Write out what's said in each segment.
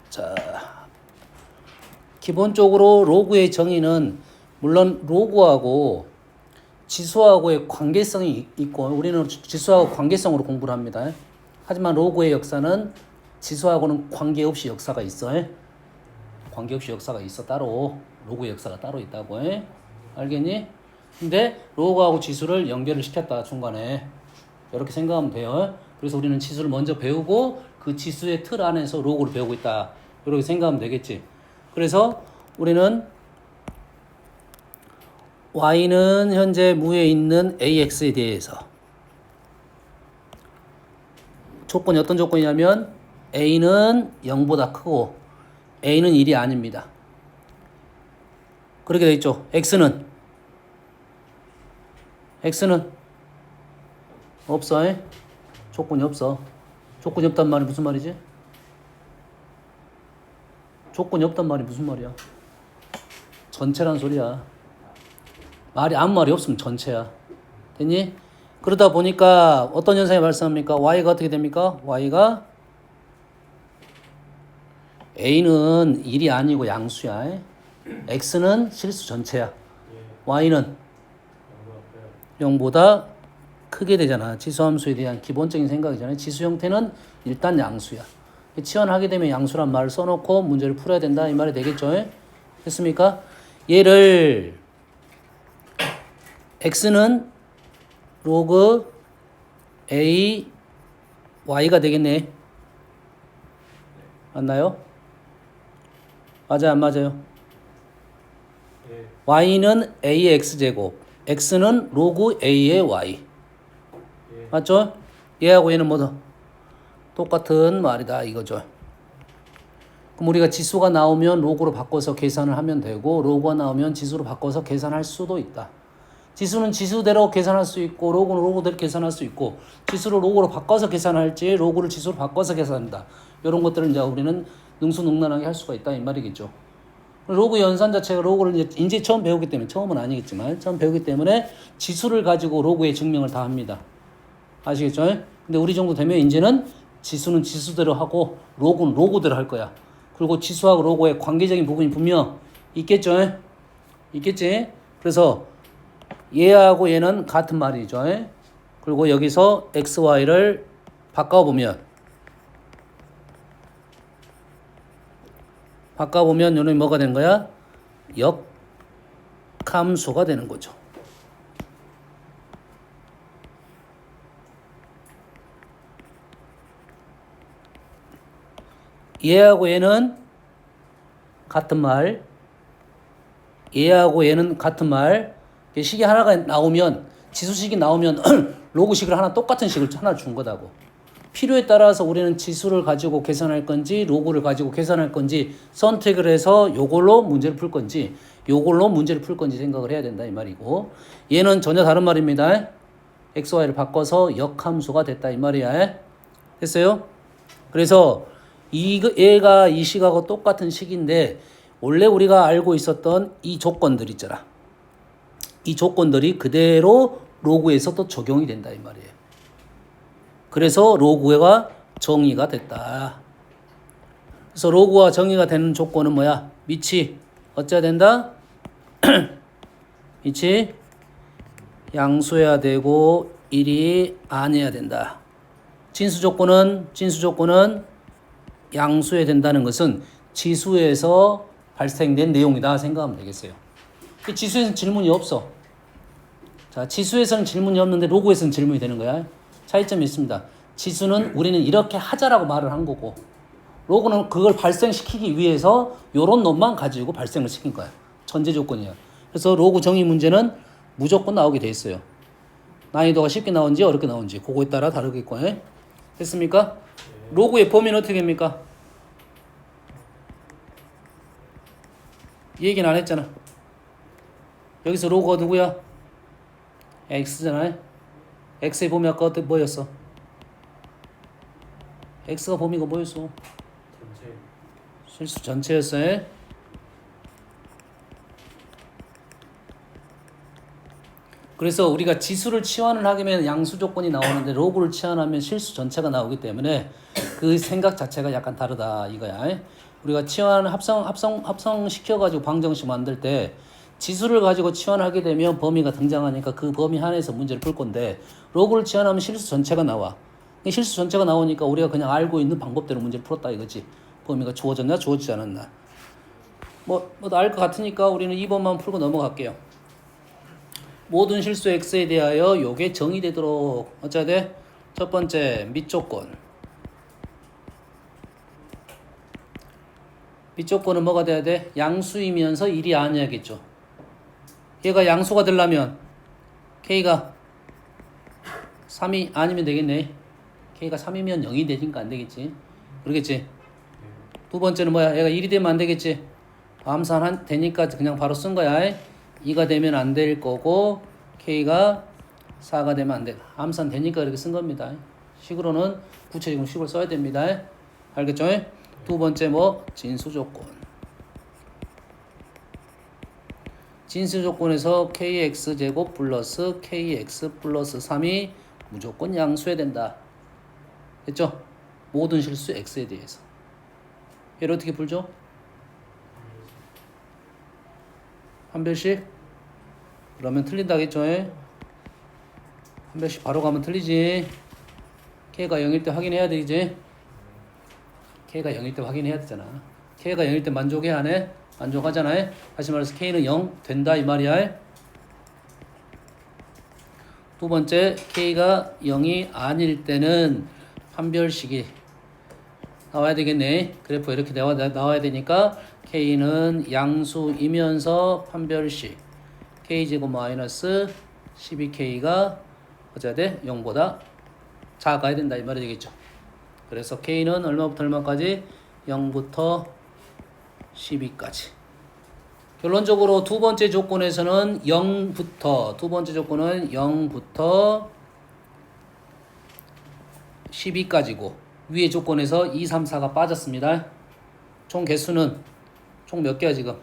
자, 기본적으로 로그의 정의는 물론 로그하고 지수하고의 관계성이 있고 우리는 지수하고 관계성으로 공부를 합니다. 하지만 로그의 역사는 지수하고는 관계없이 역사가 있어. 관계없이 역사가 있어. 따로 로그의 역사가 따로 있다고. 알겠니? 근데 로그하고 지수를 연결을 시켰다 중간에. 이렇게 생각하면 돼요. 그래서 우리는 지수를 먼저 배우고 그 지수의 틀 안에서 로그를 배우고 있다. 이렇게 생각하면 되겠지. 그래서 우리는 y는 현재 무에 있는 ax에 대해서 조건이 어떤 조건이냐면 a는 0보다 크고 a는 1이 아닙니다. 그렇게 돼 있죠. x는 없어. 조건이 없어. 조건이 없단 말이 무슨 말이지? 조건이 없단 말이 무슨 말이야? 전체란 소리야. 말이 아무 말이 없으면 전체야. 됐니? 그러다 보니까 어떤 현상이 발생합니까? y가 어떻게 됩니까? y가 a는 1이 아니고 양수야. x는 실수 전체야. y는 0보다 크게 되잖아. 지수함수에 대한 기본적인 생각이잖아요. 지수 형태는 일단 양수야. 치환하게 되면 양수란 말을 써놓고 문제를 풀어야 된다 이 말이 되겠죠. 됐습니까? 얘를 x는 로그 a y가 되겠네. 맞나요? 맞아요, 안 맞아요? y는 a의 x제곱, x는 로그 a의 y. 맞죠? 얘하고 얘는 뭐다? 똑같은 말이다 이거죠. 그럼 우리가 지수가 나오면 로그로 바꿔서 계산을 하면 되고 로그가 나오면 지수로 바꿔서 계산할 수도 있다. 지수는 지수대로 계산할 수 있고 로그는 로그대로 계산할 수 있고 지수를 로그로 바꿔서 계산할지 로그를 지수로 바꿔서 계산한다. 이런 것들을 이제 우리는 능수능란하게 할 수가 있다 이 말이겠죠. 로그 연산 자체가 로그를 이제 처음 배우기 때문에 처음은 아니겠지만 처음 배우기 때문에 지수를 가지고 로그의 증명을 다 합니다. 아시겠죠? 근데 우리 정도 되면 이제는 지수는 지수대로 하고 로그는 로그대로 할 거야. 그리고 지수하고 로그의 관계적인 부분이 분명 있겠죠? 있겠지? 그래서 얘하고 얘는 같은 말이죠. 그리고 여기서 x, y를 바꿔보면 얘는 뭐가 되는 거야? 역함수가 되는 거죠. 얘하고 얘는 같은 말, 얘하고 얘는 같은 말. 식이 하나가 나오면 지수식이 나오면 로그식을 하나 똑같은 식을 하나 준 거다고. 필요에 따라서 우리는 지수를 가지고 계산할 건지 로그를 가지고 계산할 건지 선택을 해서 요걸로 문제를 풀 건지 요걸로 문제를 풀 건지 생각을 해야 된다 이 말이고 얘는 전혀 다른 말입니다. x, y를 바꿔서 역함수가 됐다 이 말이야. 됐어요? 그래서 얘가 이 식하고 똑같은 식인데 원래 우리가 알고 있었던 이 조건들 있잖아. 이 조건들이 그대로 로그에서 또 적용이 된다 이 말이에요. 그래서 로그가 정의가 됐다. 그래서 로그와 정의가 되는 조건은 뭐야? 밑이 어째야 된다? 밑이 양수해야 되고 1이 아니어야 된다. 진수 조건은 양수해야 된다는 것은 지수에서 발생된 내용이다 생각하면 되겠어요. 지수에서는 질문이 없어. 자, 지수에서는 질문이 없는데 로그에서는 질문이 되는 거야. 차이점이 있습니다. 지수는 우리는 이렇게 하자라고 말을 한 거고 로그는 그걸 발생시키기 위해서 이런 놈만 가지고 발생을 시킨 거야. 전제 조건이야. 그래서 로그 정의 문제는 무조건 나오게 돼 있어요. 난이도가 쉽게 나온지 어렵게 나온지 그거에 따라 다르겠고. 됐습니까? 로그의 범위는 어떻게 됩니까? 이 얘기는 안 했잖아. 여기서 로그가 누구야? x잖아. x의 범위 아까 뭐였어? x가 범위가 뭐였어? 전체. 실수 전체였어. 그래서 우리가 지수를 치환을 하게 되면 양수 조건이 나오는데 로그를 치환하면 실수 전체가 나오기 때문에 그 생각 자체가 약간 다르다 이거야. 우리가 치환 합성시켜가지고 방정식 만들 때 지수를 가지고 치환하게 되면 범위가 등장하니까 그 범위 안에서 문제를 풀 건데 로그를 치환하면 실수 전체가 나와. 실수 전체가 나오니까 우리가 그냥 알고 있는 방법대로 문제를 풀었다 이거지. 범위가 주어졌나 주어지지 않았나. 뭐도 알 것 같으니까 우리는 2번만 풀고 넘어갈게요. 모든 실수 x에 대하여 요게 정의되도록 어쩌야 돼? 첫 번째 밑조건. 밑조건은 뭐가 돼야 돼? 양수이면서 1이 아니야겠죠. 얘가 양수가 되려면 k가 3이 아니면 되겠네. k가 3이면 0이 되니까 안 되겠지. 그러겠지. 두 번째는 뭐야? 얘가 1이 되면 안 되겠지. 암산 되니까 그냥 바로 쓴 거야. 2가 되면 안 될 거고 k가 4가 되면 안 돼. 암산 되니까 이렇게 쓴 겁니다. 식으로는 구체적인 식을 써야 됩니다. 알겠죠? 두 번째 뭐? 진수 조건. 진수 조건에서 kx제곱 플러스 kx 플러스 3이 무조건 양수해야 된다. 됐죠? 모든 실수 x에 대해서. 얘를 어떻게 풀죠? 한 별씩? 그러면 틀린다겠죠? 한 별씩 바로 가면 틀리지. k가 0일 때 확인해야 되지. k가 0일 때 확인해야 되잖아. k가 0일 때 만족해 안 해? 만족하잖아. 다시 말해서 k는 0 된다 이 말이야. 두 번째 k가 0이 아닐 때는 판별식이 나와야 되겠네. 그래프 이렇게 나와야 되니까 k는 양수이면서 판별식 k제곱 마이너스 12k가 어째야 돼? 0보다 작아야 된다 이 말이 되겠죠. 그래서 k는 얼마부터 얼마까지? 0부터 12까지. 결론적으로 두 번째 조건에서는 0부터 12까지고 위의 조건에서 2, 3, 4가 빠졌습니다. 총 개수는 총 몇 개야 지금?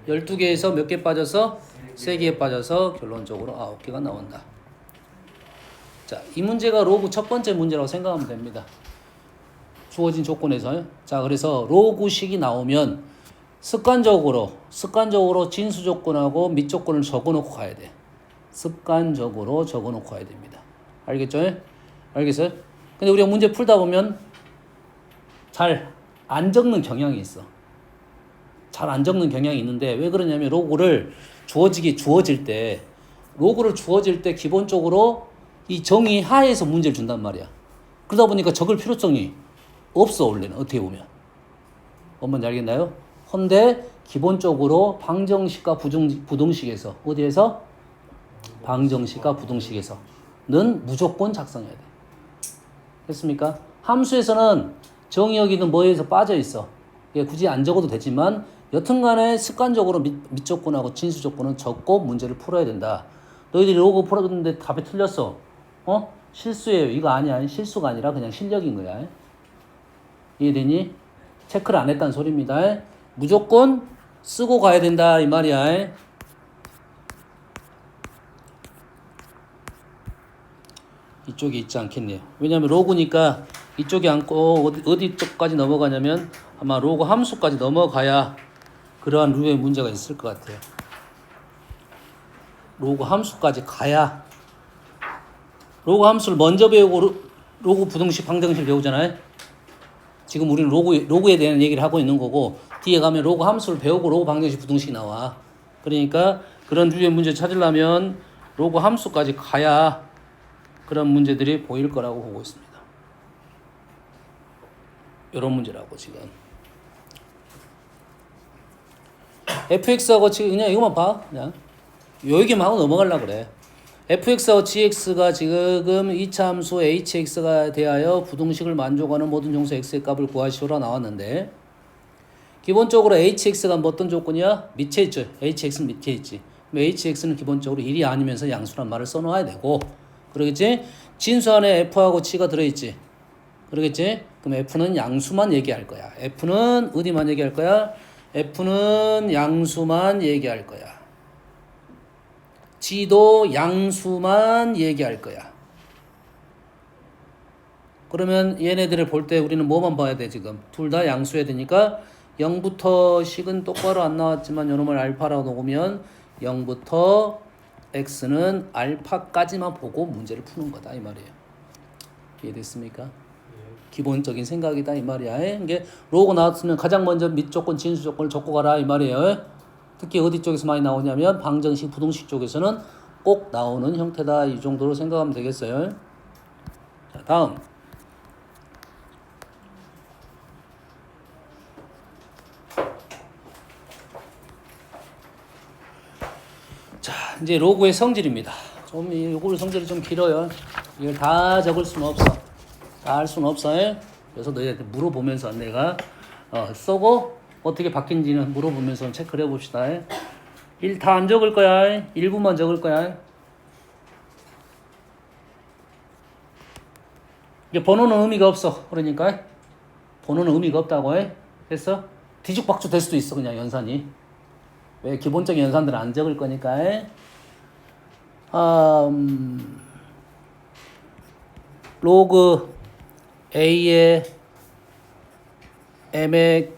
12개에서 몇 개 빠져서? 3개에 빠져서 결론적으로 9개가 나온다. 자, 이 문제가 로그 첫 번째 문제라고 생각하면 됩니다. 주어진 조건에서요. 자, 그래서 로그식이 나오면 습관적으로 진수 조건하고 밑 조건을 적어놓고 가야 돼. 습관적으로 적어놓고 가야 됩니다. 알겠죠? 알겠어요? 근데 우리가 문제 풀다 보면 잘 안 적는 경향이 있어. 잘 안 적는 경향이 있는데 왜 그러냐면 로그를 주어질 때 기본적으로 이 정의 하에서 문제를 준단 말이야. 그러다 보니까 적을 필요성이 없어 원래는 어떻게 보면. 뭔지 알겠나요? 근데 기본적으로 방정식과 부등식에서 어디에서? 방정식과 부등식에서는 무조건 작성해야 돼. 됐습니까? 함수에서는 정의 여기는 뭐에서 빠져 있어. 굳이 안 적어도 되지만 여튼간에 습관적으로 밑 조건하고 진수 조건은 적고 문제를 풀어야 된다. 너희들이 로그 풀었는데 답이 틀렸어. 실수예요. 이거 아니야. 실수가 아니라 그냥 실력인 거야. 이해되니? 체크를 안 했다는 소리입니다. 무조건 쓰고 가야 된다 이 말이야. 이쪽에 있지 않겠네요. 왜냐하면 로그니까 이쪽에 앉고 어디 쪽까지 넘어가냐면 아마 로그 함수까지 넘어가야 그러한 류의 문제가 있을 것 같아요. 로그 함수까지 가야. 로그 함수를 먼저 배우고 로그 부등식 방정식 배우잖아요. 지금 우리는 로그에 대한 얘기를 하고 있는 거고 뒤에 가면 로그 함수를 배우고 로그 방정식 부등식이 나와. 그러니까 그런 류의 문제 찾으려면 로그 함수까지 가야 그런 문제들이 보일 거라고 보고 있습니다. 이런 문제라고 지금. fx하고 지금 그냥 이것만 봐. 그냥 요 얘기만 하고 넘어가려고 그래. fx하고 gx가 지금 2차 함수 hx가 대하여 부등식을 만족하는 모든 정수 x의 값을 구하시오라 나왔는데 기본적으로 hx가 어떤 조건이야? 밑에 있죠. hx는 밑에 있지. 그럼 hx는 기본적으로 1이 아니면서 양수란 말을 써놓아야 되고 그러겠지? 진수 안에 f하고 g가 들어있지. 그러겠지? 그럼 f는 양수만 얘기할 거야. f는 어디만 얘기할 거야? f는 양수만 얘기할 거야. g도 양수만 얘기할 거야. 그러면 얘네들을 볼 때 우리는 뭐만 봐야 돼 지금? 둘 다 양수해야 되니까 0부터 식은 똑바로 안 나왔지만 요놈을 알파라고 놓으면 0부터 x는 알파까지만 보고 문제를 푸는 거다 이 말이에요. 이해됐습니까? 기본적인 생각이다 이 말이야. 이게 로고 나왔으면 가장 먼저 밑 조건 진수 조건을 적고 가라 이 말이에요. 특히 어디 쪽에서 많이 나오냐면 방정식 부등식 쪽에서는 꼭 나오는 형태다 이 정도로 생각하면 되겠어요. 자, 다음 자 이제 로고의 성질입니다. 좀 요거 성질이 좀 길어요. 이걸 다 적을 수는 없어. 다 할 수는 없어. 그래서 너희한테 물어보면서 내가 쓰고 어떻게 바뀐지는 물어보면서 체크를 해봅시다. 1 다 안 적을 거야. 일부만 적을 거야. 이게 번호는 의미가 없어. 그러니까 번호는 의미가 없다고 해. 됐어? 뒤죽박죽 될 수도 있어. 그냥 연산이. 왜 기본적인 연산들은 안 적을 거니까. 로그 A의 M의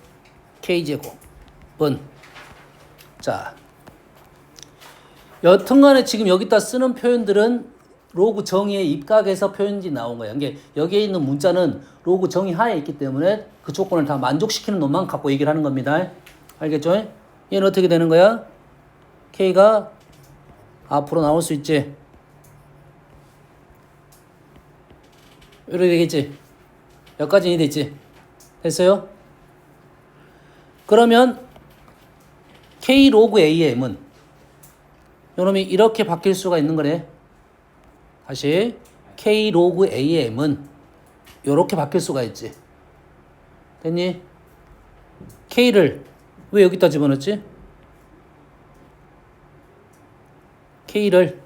K제곱은 자 여튼간에 지금 여기다 쓰는 표현들은 로그 정의에 입각해서 표현이 나온 거예요. 이게 여기에 있는 문자는 로그 정의 하에 있기 때문에 그 조건을 다 만족시키는 놈만 갖고 얘기를 하는 겁니다. 알겠죠? 얘는 어떻게 되는 거야? K가 앞으로 나올 수 있지. 이렇게 되겠지. 여기까지 이해됐지? 됐어요? 그러면 K 로그 A의 M은 요놈이 이렇게 바뀔 수가 있는 거래. 다시 K 로그 A의 M은 이렇게 바뀔 수가 있지. 됐니? K를 왜 여기다 집어넣었지? K를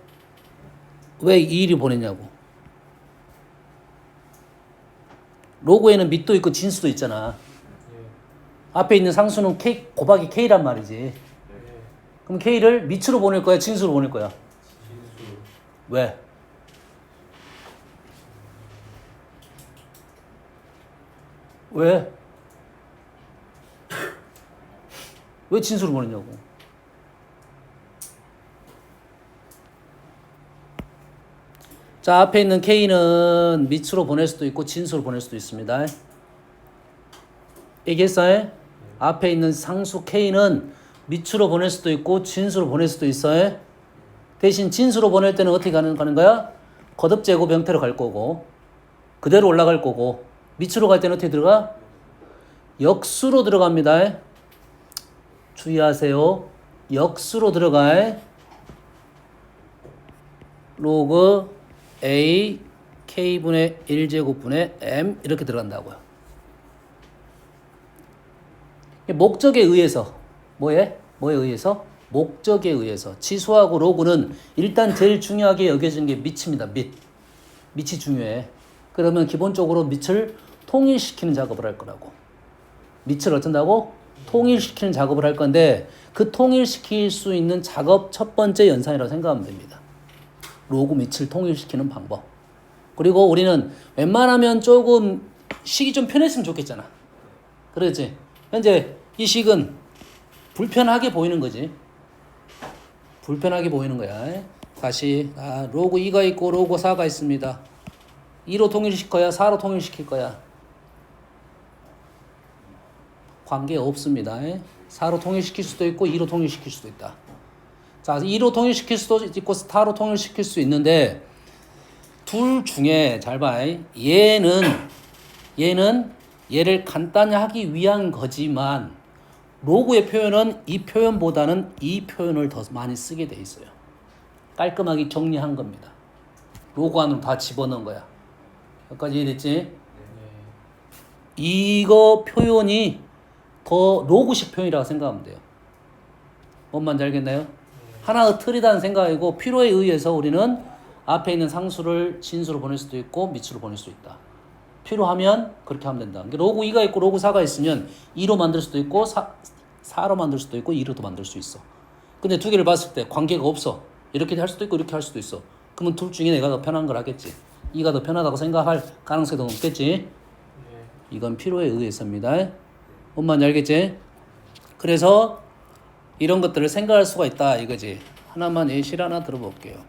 왜 2를 보냈냐고. 로고에는 밑도 있고 진수도 있잖아. 앞에 있는 상수는 K 곱하기 K란 말이지. 그럼 K를 밑으로 보낼 거야? 진수로 보낼 거야? 진수. 왜? 왜? 왜 진수로 보냈냐고. 자, 앞에 있는 K는 밑으로 보낼 수도 있고 진수로 보낼 수도 있습니다. 얘기했어요? 앞에 있는 상수 K는 밑으로 보낼 수도 있고 진수로 보낼 수도 있어요. 대신 진수로 보낼 때는 어떻게 가는 거야? 거듭제곱 형태로 갈 거고 그대로 올라갈 거고 밑으로 갈 때는 어떻게 들어가? 역수로 들어갑니다. 주의하세요. 역수로 들어가. 로그 A K분의 1제곱분의 M 이렇게 들어간다고요. 목적에 의해서 뭐에 의해서? 목적에 의해서. 치수하고 로그는 일단 제일 중요하게 여겨지는 게 밑입니다. 밑이 중요해. 그러면 기본적으로 밑을 통일시키는 작업을 할 거라고. 밑을 어쩐다고? 통일시키는 작업을 할 건데 그 통일시킬 수 있는 작업 첫 번째 연산이라고 생각하면 됩니다. 로그 밑을 통일시키는 방법. 그리고 우리는 웬만하면 조금 식이 좀 편했으면 좋겠잖아. 그렇지? 현재 이 식은 불편하게 보이는 거지. 불편하게 보이는 거야. 다시 로그 2가 있고 로그 4가 있습니다. 2로 통일시킬 거야? 4로 통일시킬 거야? 관계 없습니다. 4로 통일시킬 수도 있고 2로 통일시킬 수도 있다. 자, 2로 통일시킬 수도 있고 4로 통일시킬 수 있는데 둘 중에 잘 봐. 얘는 얘를 간단히 하기 위한 거지만 로그의 표현은 이 표현보다는 이 표현을 더 많이 쓰게 돼 있어요. 깔끔하게 정리한 겁니다. 로그 안으로 다 집어넣은 거야. 여기까지 이해됐지? 이거 표현이 더 로그식 표현이라고 생각하면 돼요. 뭔 말인지 알겠나요? 하나의 틀이라는 생각이고 필요에 의해서 우리는 앞에 있는 상수를 진수로 보낼 수도 있고 밑으로 보낼 수 있다. 필요하면 그렇게 하면 된다. 로그 2가 있고 로그 4가 있으면 2로 만들 수도 있고 4로 만들 수도 있고 2로도 만들 수 있어. 근데 두 개를 봤을 때 관계가 없어. 이렇게 할 수도 있고 이렇게 할 수도 있어. 그러면 둘 중에 내가 더 편한 걸 하겠지. 2가 더 편하다고 생각할 가능성이 더 높겠지. 이건 필요에 의해서입니다. 뭔 말인지 알겠지? 그래서 이런 것들을 생각할 수가 있다 이거지. 하나만 예시를 하나 들어볼게요.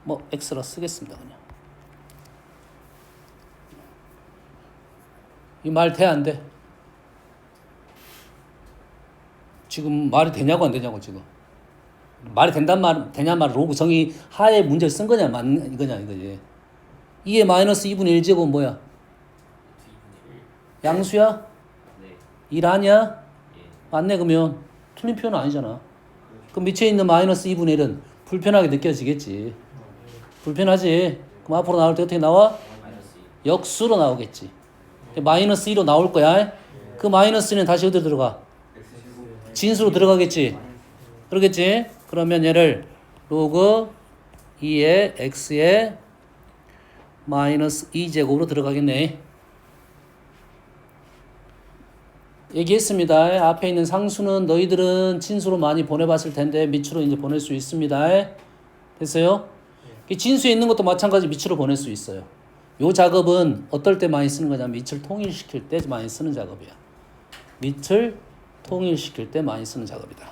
뭐 X로 쓰겠습니다 그냥. 이 말 돼 안 돼? 지금 말이 되냐고 안 되냐고 지금. 말이 된단 말 되냐 말 로그 정의 하에 문제를 쓴 거냐 이거냐 이거지. 2의 마이너스 2분의 1제곱은 뭐야? 양수야? 네. 1 아니야? 예. 맞네 그러면 틀린 표현은 아니잖아. 그럼 밑에 있는 마이너스 2분의 1은 불편하게 느껴지겠지. 불편하지? 그럼 앞으로 나올 때 어떻게 나와? 마이너스 2. 역수로 나오겠지. 마이너스 2로 나올 거야. 그 마이너스는 다시 어디로 들어가? 진수로 들어가겠지. 그러겠지? 그러면 얘를 로그 2의 x의 마이너스 2제곱으로 들어가겠네. 얘기했습니다. 앞에 있는 상수는 너희들은 진수로 많이 보내봤을 텐데 밑으로 이제 보낼 수 있습니다. 됐어요? 진수에 있는 것도 마찬가지 밑으로 보낼 수 있어요. 요 작업은 어떨 때 많이 쓰는 거냐면 밑을 통일시킬 때 많이 쓰는 작업이야. 밑을 통일시킬 때 많이 쓰는 작업이다.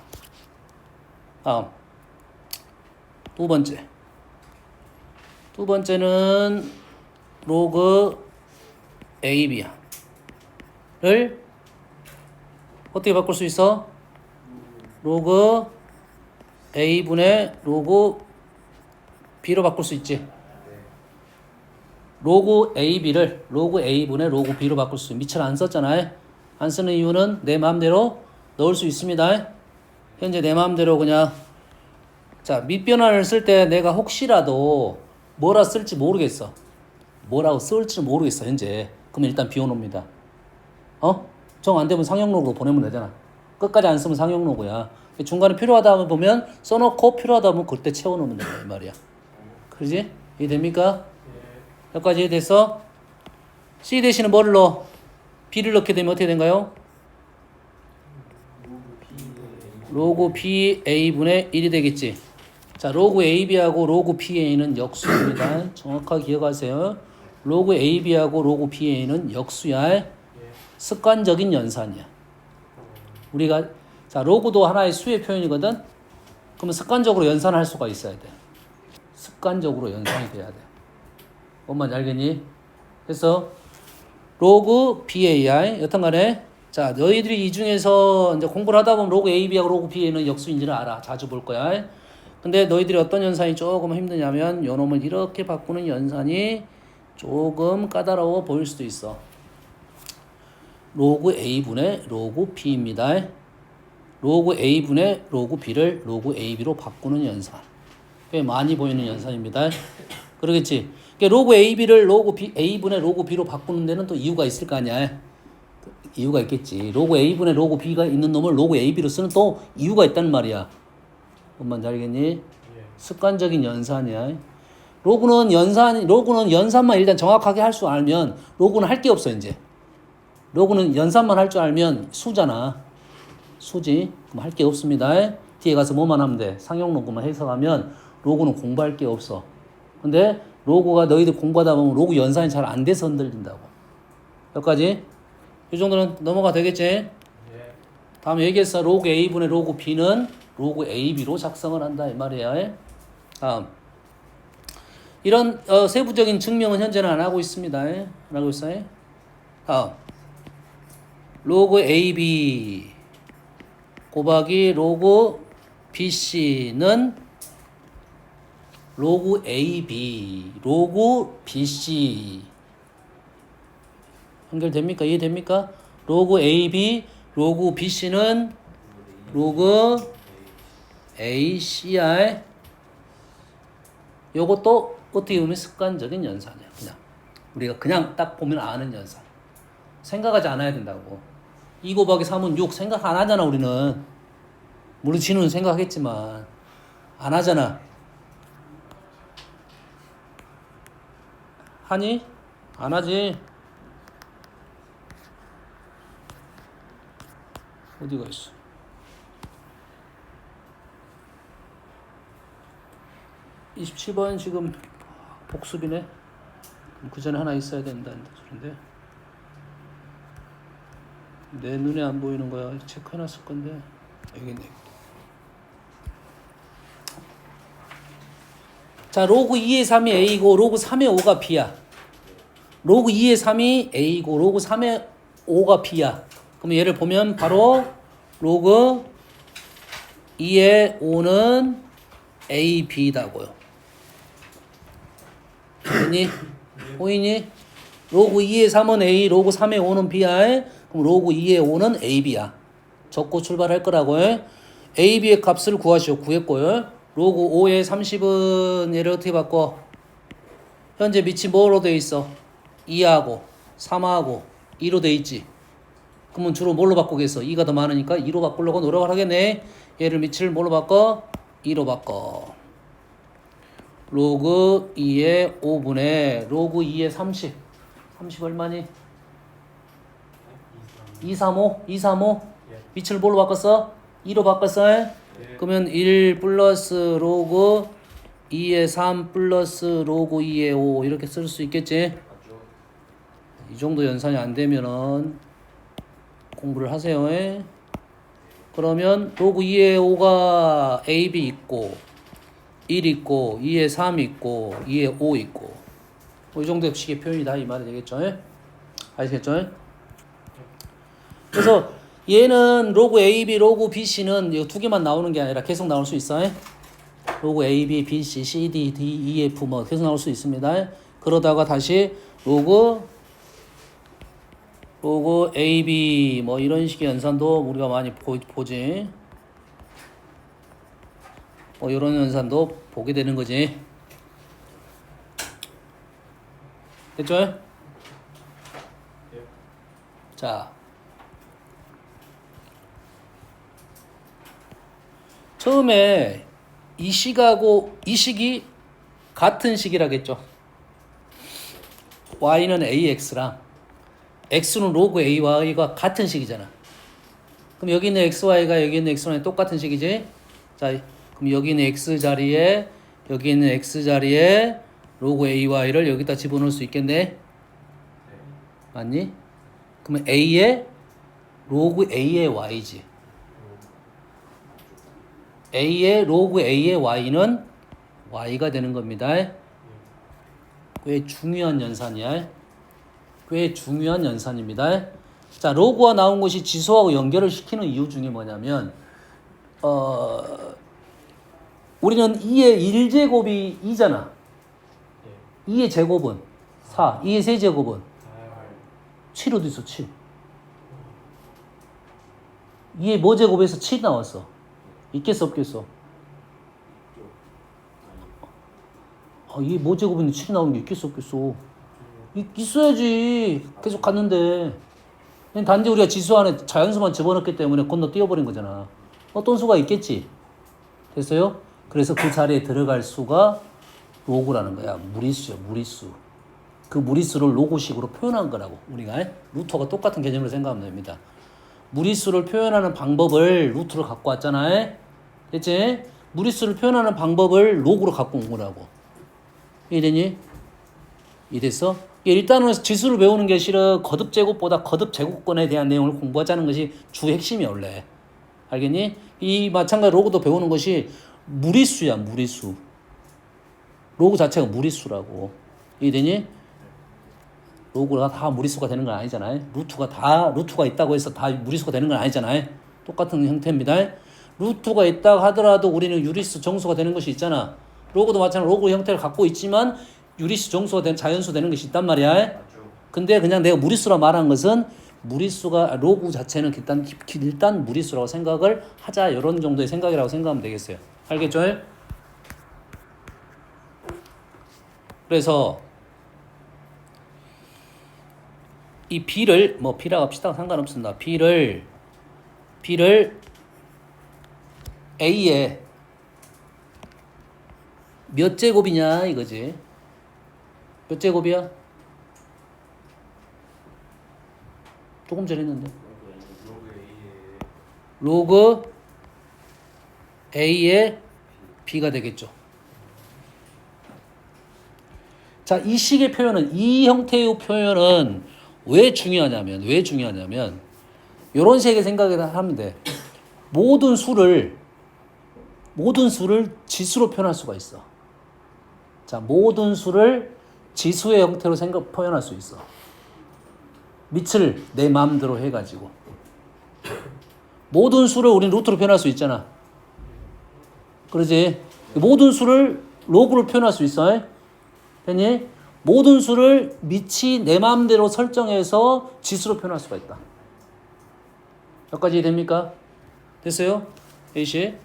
다음 두 번째는 로그 AB야. 를 어떻게 바꿀 수 있어? 로그 A분의 로그 B로 바꿀 수 있지. 로그 A분의 로그 B로 바꿀 수 있어. 밑을 안 썼잖아요. 안 쓰는 이유는 내 마음대로 넣을 수 있습니다. 현재 내 마음대로 그냥 자 밑변환을 쓸 때 내가 혹시라도 뭐라 쓸지 모르겠어. 뭐라고 쓸지 모르겠어 현재. 그러면 일단 비워놓습니다. 정 안 되면 상용로그로 보내면 되잖아. 끝까지 안 쓰면 상용로그야. 중간에 필요하다 하면 보면 써놓고 필요하다 하면 그때 채워놓으면 된다 이 말이야. 그러지? 이해됩니까? 여기까지 이해됐어? C 대신에 뭐를 넣어? B를 넣게 되면 어떻게 된가요? 로그 B A분의 1이 되겠지. 자, 로그 AB하고 로그 PA는 역수입니다. 정확하게 기억하세요. 로그 AB하고 로그 PA는 역수야. 습관적인 연산이야. 우리가 자 로그도 하나의 수의 표현이거든. 그러면 습관적으로 연산할 수가 있어야 돼. 습관적으로 연산이 돼야 돼. 뭔 알겠니? 그래서 로그 BAI 여튼간에 자 너희들이 이 중에서 이제 공부를 하다 보면 로그 AB하고 로그 BA는 역수인지를 알아. 자주 볼 거야. 근데 너희들이 어떤 연산이 조금 힘드냐면 요 놈을 이렇게 바꾸는 연산이 조금 까다로워 보일 수도 있어. 로그 A분의 로그 B입니다. 로그 A분의 로그 B를 로그 AB로 바꾸는 연산. 꽤 많이 보이는 연산입니다. 그러겠지? 그러니까 로그 AB를 로그 B, A분의 로그 B로 바꾸는 데는 또 이유가 있을 거 아니야. 이유가 있겠지. 로그 A분의 로그 B가 있는 놈을 로그 AB로 쓰는 또 이유가 있단 말이야. 뭔지 알겠니? 습관적인 연산이야. 로그는 연산만 일단 정확하게 할 줄 알면 로그는 할 게 없어 이제. 로그는 연산만 할 줄 알면 수잖아. 수지. 그럼 할 게 없습니다. 뒤에 가서 뭐만 하면 돼. 상용 로그만 해석하면 로그는 공부할 게 없어. 근데 로그가 너희들 공부하다 보면 로그 연산이 잘 안 돼서 흔들린다고. 여기까지. 이 정도는 넘어가 되겠지? 다음 얘기했어. 로그 A분의 로그 B는 로그 AB로 작성을 한다 이 말이야. 다음. 이런 세부적인 증명은 현재는 안 하고 있습니다. 안 하고 있어요. 다음. 로그 AB 곱하기 로그 BC는 로그 AB 로그 BC 연결됩니까? 이해됩니까? 로그 AB 로그 BC는 로그 ACR 요것도 어떻게 보면 습관적인 연산이야. 그냥 우리가 그냥 딱 보면 아는 연산. 생각하지 않아야 된다고. 2 곱하기 3은 6 생각 안 하잖아 우리는. 물론 진우는 생각하겠지만 안 하잖아. 하니? 안 하지. 어디가 있어? (27번) 지금 복습이네. 그 전에 하나 있어야 된다는 소린데 내 눈에 안 보이는 거야. 체크해놨을 건데 여기 있네. 자, 로그 2의 3이 A고 로그 3의 5가 B야. 로그 2의 3이 A고 로그 3의 5가 B야. 그럼 얘를 보면 바로 로그 2의 5는 A, B다고요. 보이니? 보이니? 로그 2의 3은 A, 로그 3의 5는 B야. 그럼 로그 2의 5는 A, B야. 적고 출발할 거라고요. A, B의 값을 구하시오. 구했고요. 로그 5의 30은 얘를 어떻게 바꿔? 현재 밑이 뭐로 돼 있어? 2하고 3하고 2로 돼 있지. 그러면 주로 뭘로 바꾸겠어? 2가 더 많으니까 2로 바꾸려고 노력을 하겠네. 얘를 밑을 뭘로 바꿔? 2로 바꿔. 로그 2의 5분의 로그 2의 30. 30 얼마니? 235? 235? 밑을 뭘로 바꿨어? 2로 바꿨어? 그러면 1 플러스 로그 2의 3 플러스 로그 2의 5 이렇게 쓸 수 있겠지? 이 정도 연산이 안 되면은 공부를 하세요. 그러면 로그 2의 5가 AB 있고 1 있고 2의 3 있고 2의 5 있고 이 정도 식의 표현이다 이 말이 되겠죠? 아시겠죠? 그래서 얘는 로그 AB, 로그 BC는 이 두 개만 나오는 게 아니라 계속 나올 수 있어요. 로그 AB, BC, CD, D, E, F 뭐 계속 나올 수 있습니다. 그러다가 다시 로그 AB 뭐 이런 식의 연산도 우리가 많이 보지. 뭐 이런 연산도 보게 되는 거지. 됐죠? 자, 처음에 이 식이 같은 식이라겠죠. y는 ax랑 x는 로그 ay가 같은 식이잖아. 그럼 여기 있는 xy가 여기 있는 xy랑 똑같은 식이지. 자, 그럼 여기 있는 x 자리에 여기 있는 x 자리에 로그 ay를 여기다 집어넣을 수 있겠네. 맞니? 그러면 a의 로그 a의 y지. a의 로그 a의 y는 y가 되는 겁니다. 꽤 중요한 연산이야. 꽤 중요한 연산입니다. 자, 로그가 나온 것이 지수하고 연결을 시키는 이유 중에 뭐냐면 우리는 2의 1제곱이 2잖아. 2의 제곱은 4, 2의 세제곱은 7 어디 있어? 7. 2의 뭐 제곱에서 7 나왔어. 있겠어 없겠어? 이게 뭐 제곱인데 7이 나오는 게 있겠어 없겠어? 있어야지. 계속 갔는데 단지 우리가 지수 안에 자연수만 집어넣기 때문에 건너 뛰어버린 거잖아. 어떤 수가 있겠지. 됐어요? 그래서 그 자리에 들어갈 수가 로그라는 거야. 무리수야, 무리수. 그 무리수를 로그식으로 표현한 거라고. 우리가 루터가 똑같은 개념으로 생각하면 됩니다. 무리수를 표현하는 방법을 루트로 갖고 왔잖아. 됐지? 무리수를 표현하는 방법을 로그로 갖고 온 거라고. 이해되니? 이해됐어? 일단은 지수를 배우는 게 싫어. 거듭제곱보다 거듭제곱권에 대한 내용을 공부하자는 것이 주 핵심이야 원래. 알겠니? 이 마찬가지 로그도 배우는 것이 무리수야. 무리수. 로그 자체가 무리수라고. 이해되니? 로그가 다 무리수가 되는 건 아니잖아요. 루트가 있다고 해서 다 무리수가 되는 건 아니잖아요. 똑같은 형태입니다. 루트가 있다고 하더라도 우리는 유리수 정수가 되는 것이 있잖아. 로그도 마찬가지로 로그 형태를 갖고 있지만 유리수 정수가 된 자연수 되는 것이 있단 말이야. 근데 그냥 내가 무리수라 말한 것은 무리수가 로그 자체는 일단 무리수라고 생각을 하자. 이런 정도의 생각이라고 생각하면 되겠어요. 알겠죠? 그래서 이 B를 뭐 B라고 합시다. 상관없습니다. B를 A에 몇 제곱이냐 이거지. 몇 제곱이야? 조금 전에 했는데. 로그 A의 B가 되겠죠. 자, 이 식의 표현은, 이 형태의 표현은 왜 중요하냐면 요런 식의 생각을 하면 돼. 모든 수를 지수로 표현할 수가 있어. 자, 모든 수를 지수의 형태로 표현할 수 있어. 밑을 내 마음대로 해가지고. 모든 수를 우린 루트로 표현할 수 있잖아. 그러지? 모든 수를 로그로 표현할 수 있어. 됐니? 모든 수를 밑이 내 마음대로 설정해서 지수로 표현할 수가 있다. 여기까지 됩니까? 됐어요? A씨?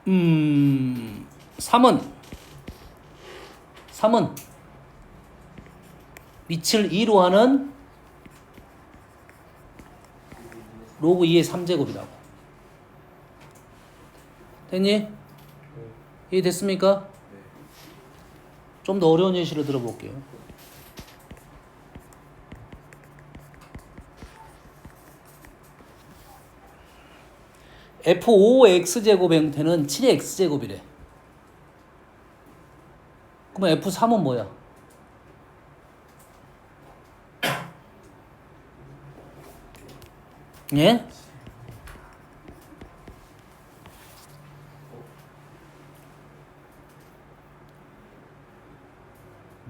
3은 밑을 2로 하는 로그 2의 3제곱이라고. 됐니? 이해됐습니까? 좀 더 어려운 예시를 들어볼게요. F5x제곱 형태는 7의 x제곱이래. 그러면 F3은 뭐야? 예?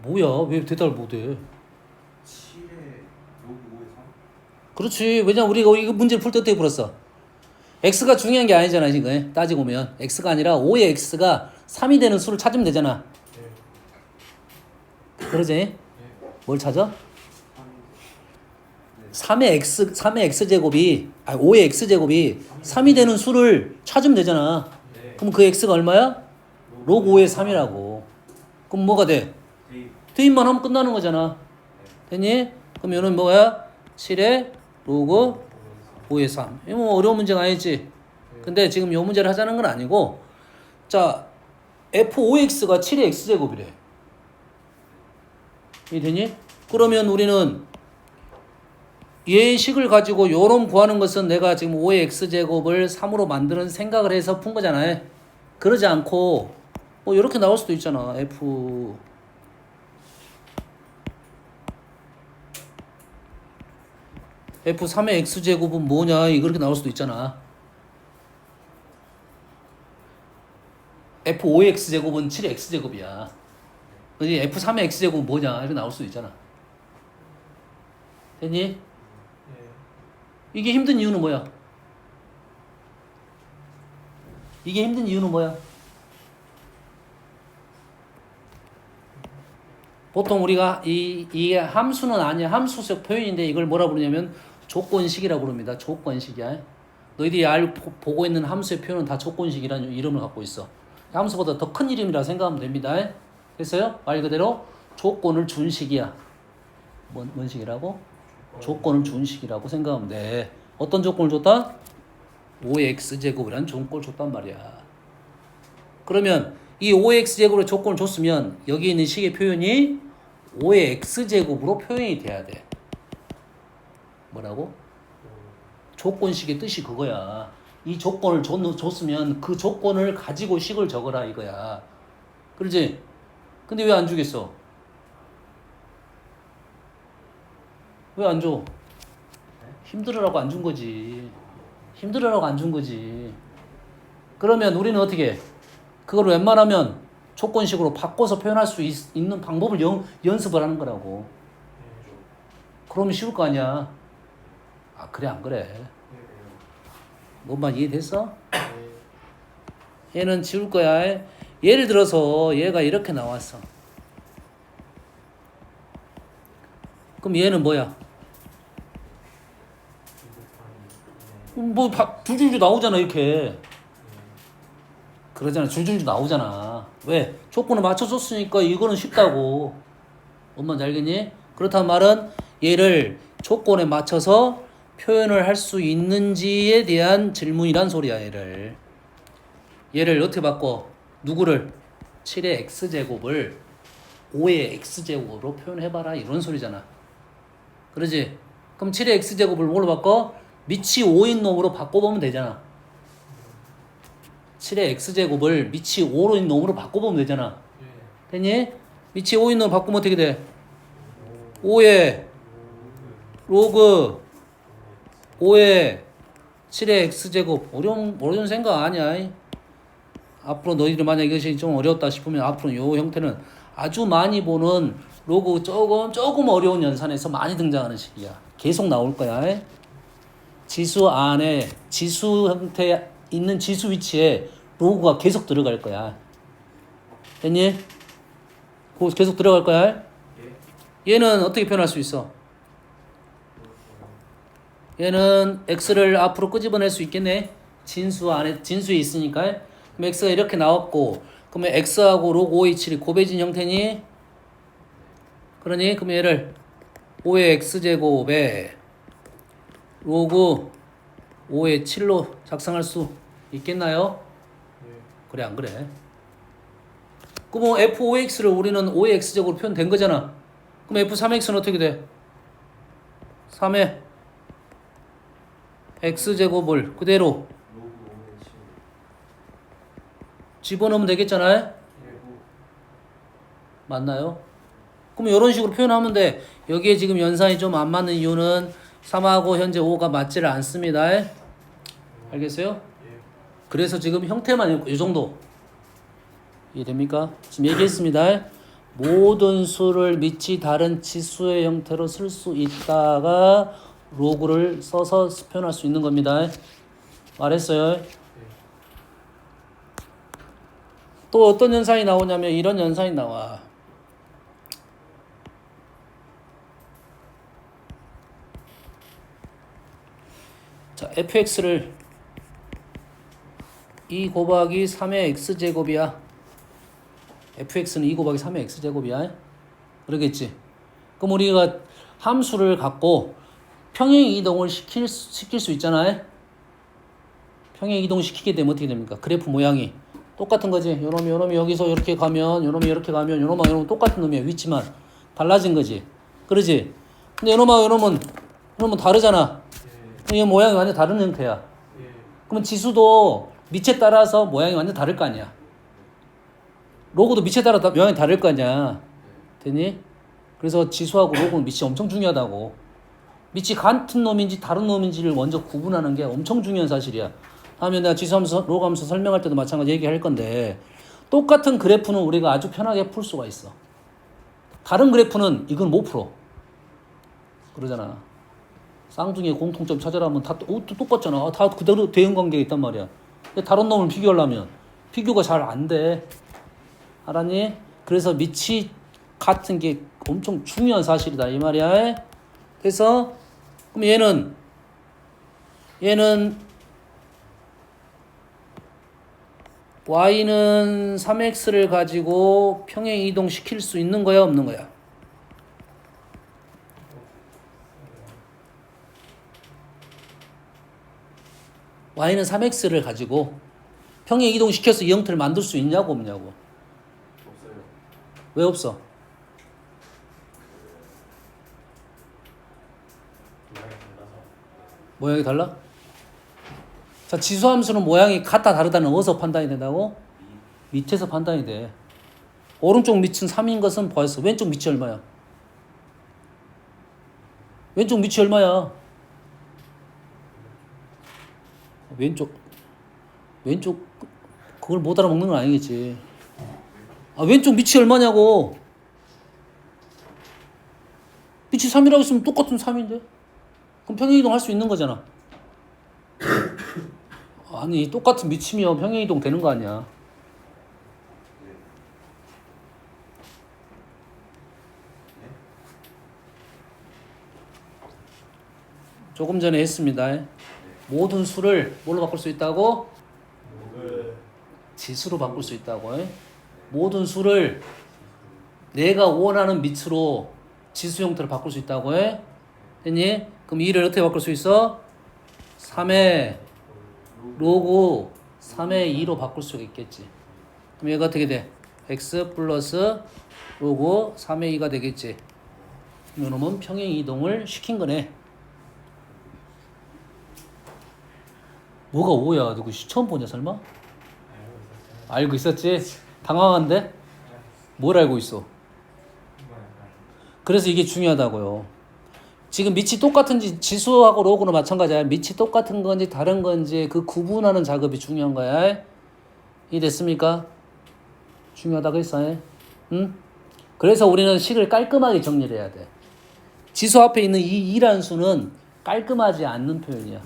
뭐야? 왜 대답을 못해? 7에 로그 5에 3? 그렇지. 왜냐면 우리가 이거 문제를 풀 때 어떻게 풀었어? x가 중요한 게 아니잖아, 지금. 따지고 보면. x가 아니라 5의 x가 3이 되는 수를 찾으면 되잖아. 네. 그러지? 네. 뭘 찾아? 3. 네. 3의 x제곱이, 5의 x제곱이 3이 되는 수를 찾으면 되잖아. 네. 그럼 그 x가 얼마야? 로그 5의 3이라고. 그럼 뭐가 돼? 대입. 대입만 하면 끝나는 거잖아. 됐니? 그럼 이거는 뭐야? 7의 로그 5의 3. 이거 뭐 어려운 문제가 아니지. 근데 지금 이 문제를 하자는 건 아니고, 자, f5x가 7의 x제곱이래. 이해되니? 그러면 우리는 얘의 식을 가지고 요런 구하는 것은 내가 지금 5의 x제곱을 3으로 만드는 생각을 해서 푼 거잖아요. 그러지 않고 뭐 이렇게 나올 수도 있잖아. F3의 x제곱은 뭐냐 이렇게 나올 수도 있잖아. F5의 x제곱은 7의 x제곱이야. F3의 x제곱은 뭐냐 이렇게 나올 수도 있잖아. 됐니? 네. 이게 힘든 이유는 뭐야? 보통 우리가 이게 함수는 아니야. 함수적 표현인데 이걸 뭐라 부르냐면 조건식이라고 부릅니다. 조건식이야. 너희들이 보고 있는 함수의 표현은 다 조건식이라는 이름을 갖고 있어. 함수보다 더 큰 이름이라 생각하면 됩니다. 됐어요? 말 그대로 조건을 준 식이야. 뭔 식이라고? 조건을 준 식이라고 생각하면 돼. 어떤 조건을 줬다? 5x제곱이라는 조건을 줬단 말이야. 그러면 이 5x제곱의 조건을 줬으면 여기 있는 식의 표현이 5의 x제곱으로 표현이 돼야 돼. 뭐라고? 조건식의 뜻이 그거야. 이 조건을 줬으면 그 조건을 가지고 식을 적어라 이거야. 그러지? 근데 왜 안 주겠어? 왜 안 줘? 힘들으라고 안 준 거지. 그러면 우리는 어떻게 해? 그걸 웬만하면 조건식으로 바꿔서 표현할 수 있는 방법을 연습을 하는 거라고. 그러면 쉬울 거 아니야. 아, 그래 안 그래? 뭔 이해됐어? 얘는 지울 거야. 예를 들어서 얘가 이렇게 나왔어. 그럼 얘는 뭐야? 뭐 줄줄줄 나오잖아 이렇게. 그러잖아. 줄줄줄 나오잖아. 왜? 조건을 맞춰줬으니까 이거는 쉽다고. 뭔 말인지 알겠니? 그렇다는 말은 얘를 조건에 맞춰서 표현을 할 수 있는지에 대한 질문이란 소리야. 얘를 어떻게 바꿔? 누구를? 7의 x제곱을 5의 x제곱으로 표현해봐라 이런 소리잖아. 그러지? 그럼 7의 x제곱을 뭘로 바꿔? 밑이 5인 놈으로 바꿔보면 되잖아. 7의 x제곱을 밑이 5로 있는 놈으로 바꿔보면 되잖아. 예. 됐니? 밑이 5 있는 놈으로 바꾸면 어떻게 돼? 5의 로그 5의 7의 x제곱. 어려운 생각 아니야. 앞으로 너희들 만약 이것이 좀 어려웠다 싶으면 앞으로 요 형태는 아주 많이 보는 로그 조금 어려운 연산에서 많이 등장하는 식이야. 계속 나올 거야. 지수 안에 지수 형태 있는 지수 위치에 로그가 계속 들어갈 거야. 됐니? 그거 계속 들어갈 거야. 얘는 어떻게 표현할 수 있어? 얘는 x를 앞으로 끄집어낼 수 있겠네. 진수 안에 진수에 있으니까. 그럼 x가 이렇게 나왔고, 그러면 x하고 로그 5의 7이 곱해진 형태니? 그러니 그럼 얘를 5의 x제곱에 로그 5의 7로 작성할 수 있겠나요? 그래 안 그래? 그럼 f5x를 우리는 5의 x제곱으로 표현된 거잖아. 그럼 f3x는 어떻게 돼? 3의 x제곱을 그대로 로그 5의 7. 집어넣으면 되겠잖아요? 맞나요? 그럼 이런 식으로 표현하면 돼. 여기에 지금 연산이 좀 안 맞는 이유는 3하고 현재 5가 맞지를 않습니다. 알겠어요? 그래서 지금 형태만 이 정도. 이해됩니까? 지금 얘기했습니다. 모든 수를 밑이 다른 치수의 형태로 쓸 수 있다가 로그를 써서 표현할 수 있는 겁니다. 말했어요. 또 어떤 연산이 나오냐면 이런 연산이 나와. 자, fx를 2 곱하기 3의 x제곱이야. fx는 2 곱하기 3의 x제곱이야. 그러겠지? 그럼 우리가 함수를 갖고 평행 이동을 시킬 수 있잖아요. 평행 이동 시키게 되면 어떻게 됩니까? 그래프 모양이 똑같은 거지. 요놈이 여기서 이렇게 가면 요놈이 이렇게 가면 요놈은 똑같은 놈이야. 위치만 달라진 거지. 그러지? 근데 요놈은 다르잖아. 이 모양이 완전 다른 형태야. 그러면 지수도 밑에 따라서 모양이 완전 다를 거 아니야. 로고도 밑에 따라 모양이 다를 거 아니야. 되니? 그래서 지수하고 로고는 밑이 엄청 중요하다고. 밑이 같은 놈인지 다른 놈인지를 먼저 구분하는 게 엄청 중요한 사실이야. 다음에 내가 지수하면서 로고 하면서 설명할 때도 마찬가지 얘기할 건데 똑같은 그래프는 우리가 아주 편하게 풀 수가 있어. 다른 그래프는 이건 못 풀어. 그러잖아. 쌍둥이의 공통점 찾아라면 다 똑같잖아. 다 그대로 대응관계가 있단 말이야. 근데 다른 놈을 비교하려면 비교가 잘 안 돼. 알았니? 그래서 밑이 같은 게 엄청 중요한 사실이다 이 말이야. 그래서 그럼 얘는 y는 3x를 가지고 평행 이동시킬 수 있는 거야 없는 거야? y는 3x를 가지고 평행 이동시켜서 이 형태를 만들 수 있냐고 없냐고. 없어요. 왜 없어? 모양이 달라? 자, 지수함수는 모양이 같다 다르다는 어디서 판단이 된다고? 밑에서 판단이 돼. 오른쪽 밑은 3인 것은 보였어. 왼쪽 밑이 얼마야? 왼쪽 밑이 얼마야? 왼쪽 그걸 못 알아먹는 건 아니겠지. 아, 왼쪽 밑이 얼마냐고. 밑이 3이라고 했으면 똑같은 3인데. 그럼 평행이동 할 수 있는 거잖아. 아니 똑같은 밑이면 평행이동 되는 거 아니야. 조금 전에 했습니다. 모든 수를 뭘로 바꿀 수 있다고? 지수로 바꿀 수 있다고. 모든 수를 내가 원하는 밑으로 지수 형태로 바꿀 수 있다고. 됐니? 그럼 2를 어떻게 바꿀 수 있어? 3의 로그 3의 2로 바꿀 수가 있겠지. 그럼 얘가 어떻게 돼? x 플러스 로그 3의 2가 되겠지. 이놈은 평행 이동을 시킨 거네. 뭐가 5야? 누구 처음 보냐 설마? 알고 있었지? 당황한데? 뭘 알고 있어? 그래서 이게 중요하다고요. 지금 밑이 똑같은지 지수하고 로그는 마찬가지야. 밑이 똑같은 건지 다른 건지 그 구분하는 작업이 중요한 거야. 이해됐습니까? 중요하다고 했어. 응? 그래서 우리는 식을 깔끔하게 정리를 해야 돼. 지수 앞에 있는 이 2란 수는 깔끔하지 않는 표현이야.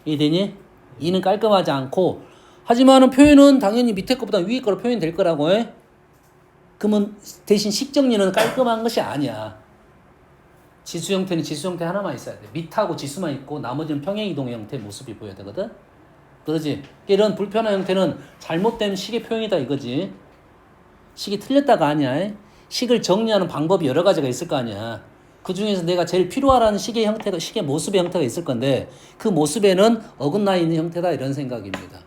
이해되니? 2는 깔끔하지 않고 하지만은 표현은 당연히 밑에 거보다 위에 거로 표현이 될 거라고 해. 그러면 대신 식 정리는 깔끔한 것이 아니야. 지수 형태는 지수 형태 하나만 있어야 돼. 밑하고 지수만 있고 나머지는 평행이동 형태의 모습이 보여야 되거든. 그러지? 이런 불편한 형태는 잘못된 식의 표현이다 이거지. 식이 틀렸다가 아니야. 식을 정리하는 방법이 여러 가지가 있을 거 아니야. 그 중에서 내가 제일 필요하라는 식의 형태가, 식의 모습의 형태가 있을 건데 그 모습에는 어긋나 있는 형태다 이런 생각입니다.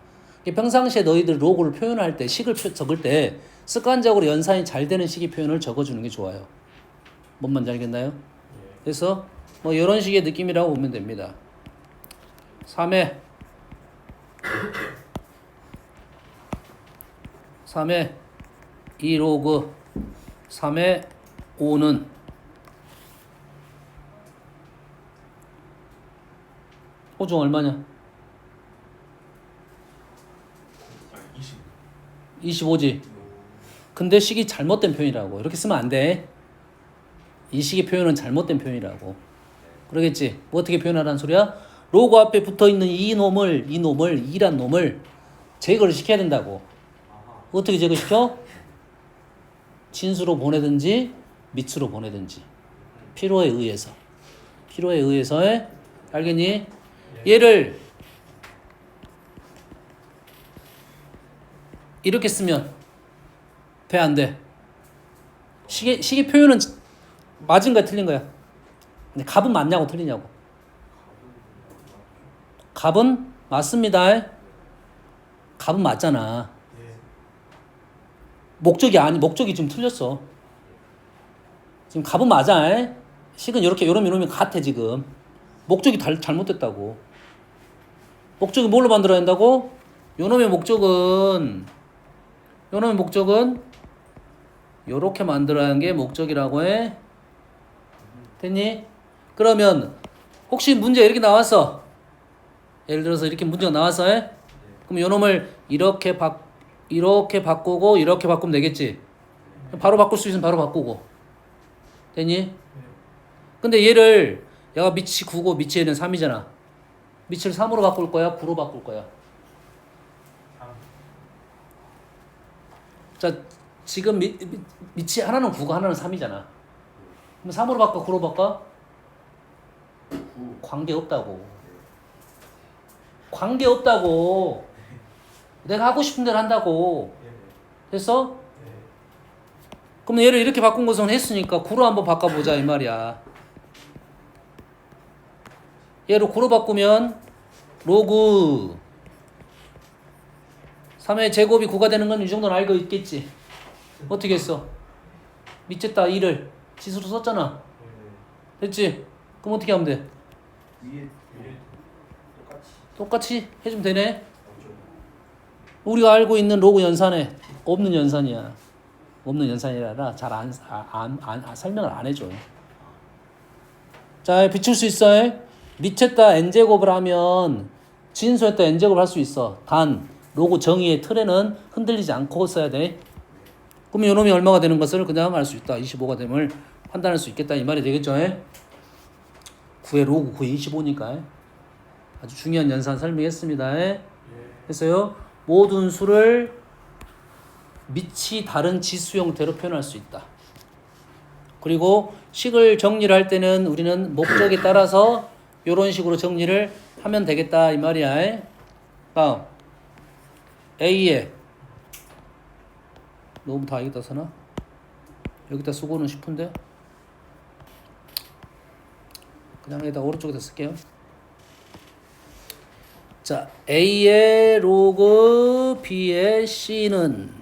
평상시에 너희들 로고를 표현할 때 식을 적을 때 습관적으로 연산이 잘 되는 식의 표현을 적어주는 게 좋아요. 뭔 말인지 알겠나요? 그래서 뭐 이런 식의 느낌이라고 보면 됩니다. 3회 2 로그 3회 5는 호중 얼마냐? 25지. 근데 식이 잘못된 표현이라고. 이렇게 쓰면 안 돼. 이 식의 표현은 잘못된 표현이라고. 그러겠지? 뭐 어떻게 표현하라는 소리야? 로고 앞에 붙어있는 이란 놈을 제거를 시켜야 된다고. 어떻게 제거시켜? 진수로 보내든지 밑으로 보내든지. 필요에 의해서. 알겠니? 얘를 이렇게 쓰면 돼, 안 돼? 식의 표현은 맞은 거야, 틀린 거야? 근데 값은 맞냐고 틀리냐고? 값은 맞습니다. 값은 맞잖아. 목적이 좀 틀렸어. 지금 값은 맞아. 식은 이렇게 요러면 같아 지금. 목적이 잘못됐다고. 목적이 뭘로 만들어야 한다고? 요놈의 목적은 요렇게 만들어야 하는 게 목적이라고 해. 됐니? 그러면 혹시 문제 이렇게 나왔어. 예를 들어서 이렇게 문제가 나왔어. 그럼 요놈을 이렇게 바꾸고 이렇게 바꾸면 되겠지. 바로 바꿀 수 있으면 바로 바꾸고. 됐니? 근데 얘를 얘가 밑이 9고 밑이 얘는 3이잖아. 밑을 3으로 바꿀 거야? 9로 바꿀 거야? 자, 지금 밑이 하나는 9고 하나는 3이잖아. 그럼 3으로 바꿔? 9로 바꿔? 관계없다고. 내가 하고 싶은 대로 한다고. 됐어? 그럼 얘를 이렇게 바꾼 것은 했으니까 9로 한번 바꿔보자 이 말이야. 얘를 9로 바꾸면 로그 3의 제곱이 9가 되는 건 이 정도는 알고 있겠지. 어떻게 했어? 밑에다 2를 지수로 썼잖아. 됐지? 그럼 어떻게 하면 돼? 위에 똑같이 해주면 되네. 우리가 알고 있는 로그 연산에 없는 연산이야. 없는 연산이라 잘 설명을 안 해줘. 자, 비출 수 있어. 밑에다 n제곱을 하면 진수에다 n제곱을 할 수 있어. 단 로그 정의의 틀에는 흔들리지 않고 써야 돼. 그러면 요놈이 얼마가 되는 것을 그냥 알 수 있다. 25가 됨을 판단할 수 있겠다 이 말이 되겠죠. 9의 로그 9의 25니까 아주 중요한 연산 설명했습니다. 그래서요 모든 수를 밑이 다른 지수 형태로 표현할 수 있다. 그리고 식을 정리를 할 때는 우리는 목적에 따라서 이런 식으로 정리를 하면 되겠다 이 말이야. 다음 A에 너무 다 여기다 쓰나? 여기다 쓰고는 싶은데 그냥 여기다 오른쪽에다 쓸게요. 자, A의 로그 B의 C는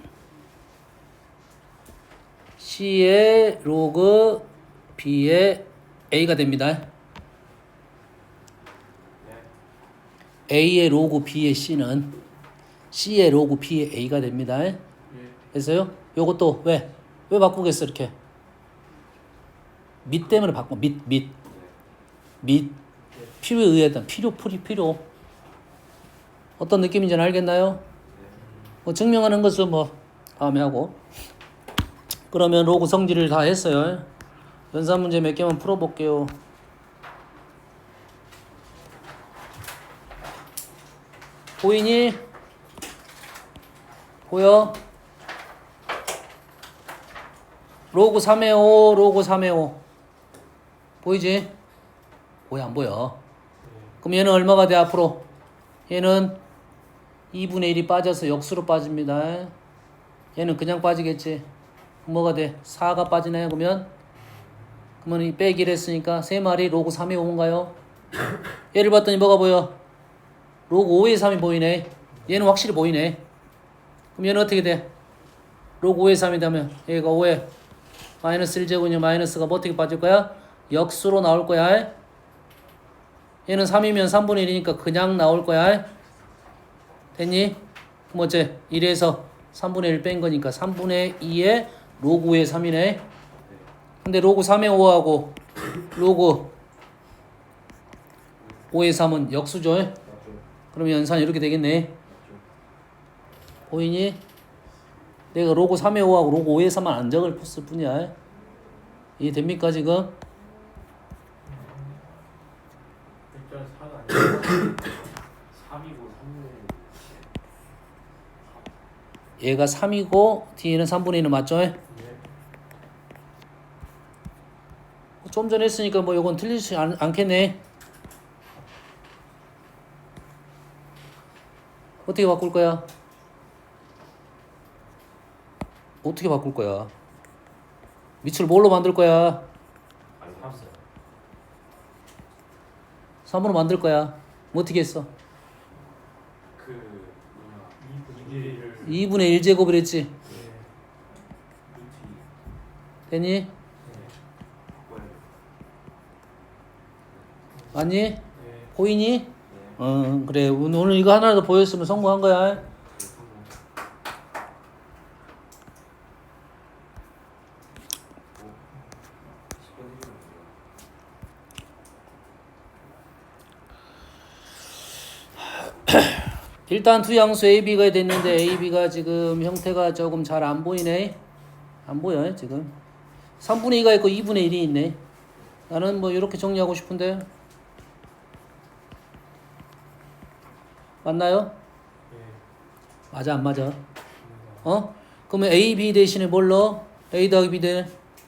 C의 로그 B의 A가 됩니다. A의 로그 B의 C는 C의 로그 B의 A가 됩니다. 됐어요? 요것도 왜 바꾸겠어 이렇게? 밑 때문에 바꿔. 밑 필요에 의하다. 필요 어떤 느낌인지 알겠나요? 뭐 증명하는 것은 뭐 다음에 하고. 그러면 로그 성질을 다 했어요. 연산 문제 몇 개만 풀어볼게요. 보이니? 보여? 로그 3의 5, 로그 3의 5. 보이지? 보여, 안 보여? 그럼 얘는 얼마가 돼, 앞으로? 얘는 2분의 1이 빠져서 역수로 빠집니다. 얘는 그냥 빠지겠지. 뭐가 돼? 4가 빠지나요, 그러면 이 빼기를 했으니까 3마리 로그 3의 5인가요? 얘를 봤더니 뭐가 보여? 로그 5의 3이 보이네. 얘는 확실히 보이네. 그럼 얘는 어떻게 돼? 로그 5의 3이라면 얘가 5에 마이너스 1제곱이면 마이너스가 뭐 어떻게 빠질 거야? 역수로 나올 거야. 얘는 3이면 3분의 1이니까 그냥 나올 거야. 됐니? 그럼 어째? 1에서 3분의 1 뺀 거니까 3분의 2에 로그 5의 3이네. 근데 로그 3의 5하고 로그 5의 3은 역수죠. 그럼 연산이 이렇게 되겠네. 보이니? 내가 로그 3의 5하고 로그 5의 3만 안정을 풀 뿐이야. 이해됩니까 지금? 일단 4가 아니고 3이고 3분의 얘가 3이고 뒤에는 3분의 1은 맞죠? 좀 전에 했으니까 뭐 이건 틀리지 않겠네. 어떻게 바꿀 거야? 어떻게 바꿀 거야? 밑을 뭘로 만들 거야? 아니 3. 3으로 만들 거야. 뭐 어떻게 했어? 그 2분의 1을 2분의 1제곱을 했지. 됐니? 맞니? 보이니? 그래. 오늘 이거 하나라도 보였으면 성공한 거야. 일단 두 양수 AB가 됐는데 AB가 지금 형태가 조금 잘 안 보이네. 안 보여 지금. 3분의 2가 있고 2분의 1이 있네. 나는 뭐 이렇게 정리하고 싶은데 맞나요? 맞아 안 맞아? 그러면 A, B 대신에 뭘 넣어? A 더하기 B 대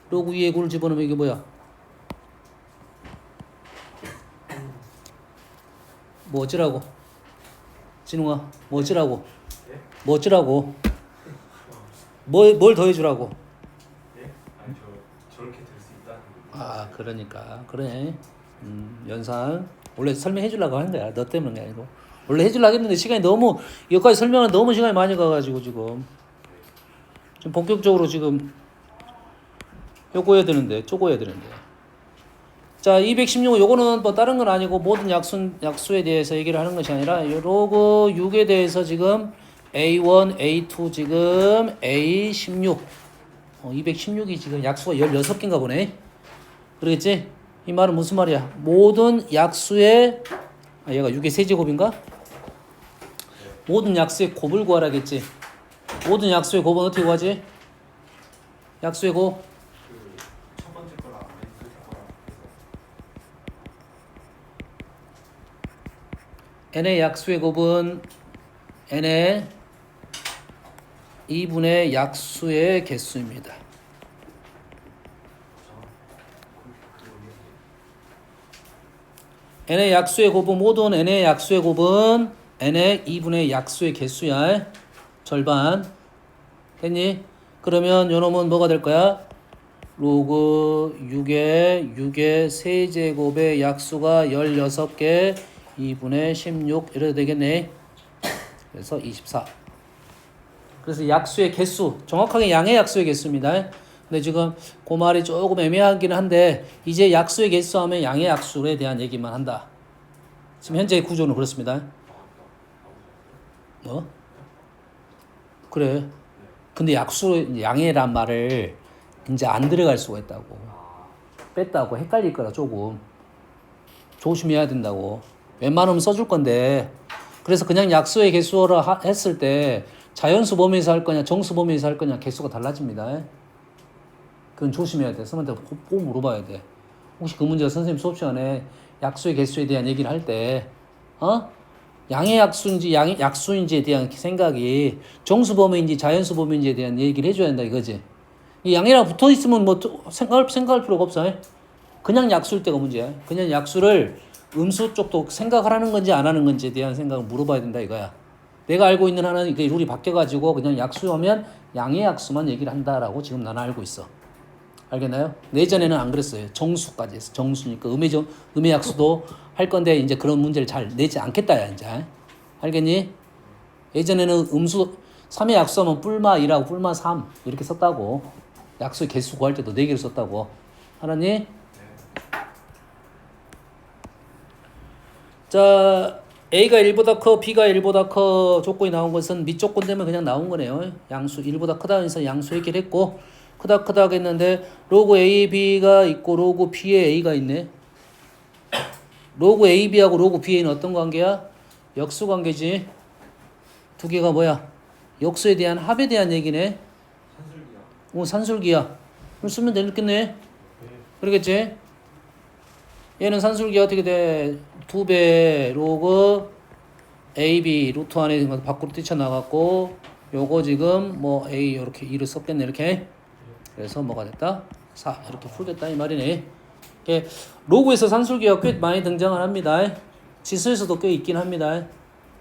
로그 2의 9를 집어넣으면 이게 뭐야? 뭐 어찌라고? 진웅아 뭐 어찌라고? 뭐 어찌라고? 뭘 더해주라고? 아니 저렇게 될 수 있다는 거. 아 그러니까 그래. 연산 원래 설명해 주려고 한 거야. 너 때문에 아니고 원래 해주려고 했는데 시간이 너무 여기까지 설명은 너무 시간이 많이 가가지고 지금 본격적으로 지금 요거 해야 되는데 쪼고 해야 되는데. 자 216 요거는 뭐 다른 건 아니고 모든 약수에 대해서 얘기를 하는 것이 아니라 요 로그 6에 대해서 지금 A1, A2 지금 A16 216이 지금 약수가 16개인가 보네. 그러겠지? 이 말은 무슨 말이야? 모든 약수의 얘가 6의 세제곱인가? 모든 약수의 곱을 구하라겠지. 모든 약수의 곱은 어떻게 구하지? 약수의 곱 첫 번째 거랑 맨 끝에 거랑 n의 약수의 곱은 n의 2분의 약수의 개수입니다. n의 약수의 곱은 모든 n의 약수의 곱은 n의 2분의 약수의 개수야. 절반. 됐니? 그러면 요놈은 뭐가 될 거야? 로그 6의 세제곱의 약수가 16개 2분의 16 이래도 되겠네. 그래서 24. 그래서 약수의 개수 정확하게 양의 약수의 개수입니다. 근데 지금 그 말이 조금 애매하긴 한데 이제 약수의 개수 하면 양의 약수에 대한 얘기만 한다. 지금 현재 구조는 그렇습니다. 그래. 근데 양해란 말을 이제 안 들어갈 수가 있다고. 뺐다고 헷갈릴 거라 조금. 조심해야 된다고. 웬만하면 써줄 건데. 그래서 그냥 약수의 개수어라 했을 때 자연수 범위에서 할 거냐 정수 범위에서 할 거냐 개수가 달라집니다. 그건 조심해야 돼. 선생님한테 꼭 물어봐야 돼. 혹시 그 문제가 선생님 수업 시간에 약수의 개수에 대한 얘기를 할 때 양의 약수인지 양의 약수인지에 대한 생각이 정수 범위인지 자연수 범위인지에 대한 얘기를 해줘야 된다 이거지. 이 양이랑 붙어 있으면 뭐 생각할 필요가 없어. 그냥 약수일 때가 문제야. 그냥 약수를 음수 쪽도 생각하라는 건지 안 하는 건지에 대한 생각을 물어봐야 된다 이거야. 내가 알고 있는 하나는 이게 룰이 바뀌어가지고 그냥 약수하면 양의 약수만 얘기를 한다라고 지금 나는 알고 있어. 알겠나요? 예전에는 안 그랬어요. 정수까지 했어. 정수니까 음의 약수도 할 건데 이제 그런 문제를 잘 내지 않겠다야 이제. 알겠니? 예전에는 음수 3의 약수하면 뿔마 2라고 뿔마 3 이렇게 썼다고. 약수의 개수 구할 때도 4개를 썼다고. 알았니? 자, A가 1보다 커, B가 1보다 커 조건이 나온 것은 밑조건 때문에 그냥 나온 거네요. 양수 1보다 크다 해서 양수 얘기를 했고 크다 했는데 로그 A, B가 있고 로그 B에 A가 있네. 로그 A, B하고 로그 B에는 어떤 관계야? 역수 관계지. 두 개가 뭐야? 역수에 대한 합에 대한 얘기네. 산술기야. 산술기야. 그럼 쓰면 되겠네. 그러겠지? 얘는 산술기가 어떻게 돼? 2배 로그 AB 루트 안에 밖으로 뛰쳐나갔고 요거 지금 뭐 A 이렇게 2를 썼겠네 이렇게. 그래서 뭐가 됐다? 4 이렇게 풀겠다 이 말이네. 예, 로그에서 산술기가 꽤 많이 등장을 합니다. 지수에서도 꽤 있긴 합니다.